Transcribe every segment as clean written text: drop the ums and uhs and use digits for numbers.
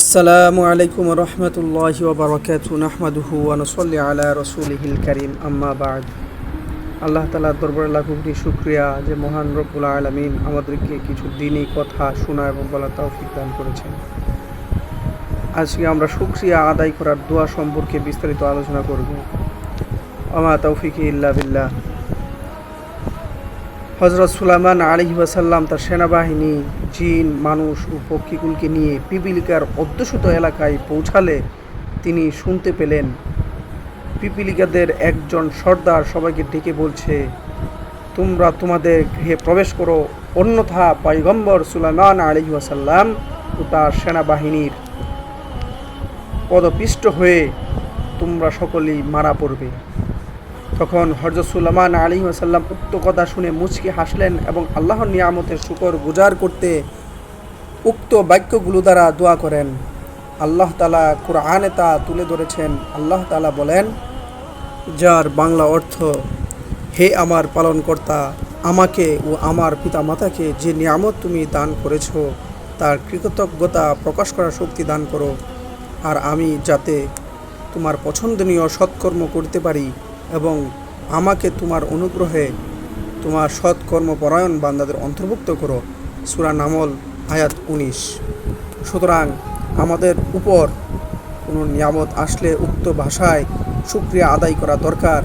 আসসালামু আলাইকুম রহমতুল্লাহি ওয়া বারাকাতুহু নাহমাদুহু ওয়া নুসাল্লি আলা রাসূলিহিল কারীম আম্মা বা'দ। আল্লাহ তাআলার দরবারে লাখো কোটি শুকরিয়া যে মহান রব্বুল আলামিন আমাদেরকে কিছু দ্বীনি কথা শোনা এবং বলার তৌফিক দান করেছেন। আজকে আমরা শুকরিয়া আদায় করার দোয়া সম্পর্কে বিস্তারিত আলোচনা করব। আমা তৌফিকি ইল্লা বিল্লাহ। হযরত সুলাইমান আলাইহিস সালাম তার সেনাবাহিনী, জিন, মানুষ ও পক্ষীকুলকে নিয়ে পিপিলিকার অধ্যুষিত এলাকায় পৌঁছালে তিনি শুনতে পেলেন পিপিলিকাদের একজন সর্দার সবাইকে ডেকে বলছে, তোমরা তোমাদের গৃহে প্রবেশ করো, অন্যথা পয়গম্বর সুলাইমান আলাইহিস সালাম ও তার সেনাবাহিনীর পদপিষ্ট হয়ে তোমরা সকলেই মারা পড়বে। তখন হযরত সুলাইমান আলাইহিস সালাম উক্ত কথা শুনে মুচকি হাসলেন এবং আল্লাহর নিয়ামতের শুকর গুজার করতে উক্ত বাক্যগুলো দ্বারা দোয়া করেন। আল্লাহ তাআলা কুরআনে তা তুলে ধরেছেন। আল্লাহ তাআলা বলেন, যার বাংলা অর্থ, হে আমার পালনকর্তা, আমাকে ও আমার পিতামাতাকে যে নিয়ামত তুমি দান করেছ তার কৃতজ্ঞতা প্রকাশ করার শক্তি দান করো, আর আমি যাতে তোমার পছন্দনীয় সৎকর্ম করতে পারি এবং আমাকে তোমার অনুগ্রহে তোমার সৎকর্মপরায়ণ বান্দাদের অন্তর্ভুক্ত করো। সূরা নামল আয়াত 19। সুতরাং আমাদের উপর কোনো নিয়ামত আসলে উক্ত ভাষায় শুকরিয়া আদায় করা দরকার।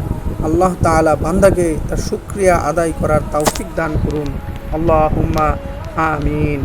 আল্লাহ তাআলা বান্দাকে তার শুকরিয়া আদায় করার তৌফিক দান করুন। আল্লাহুম্মা আমিন।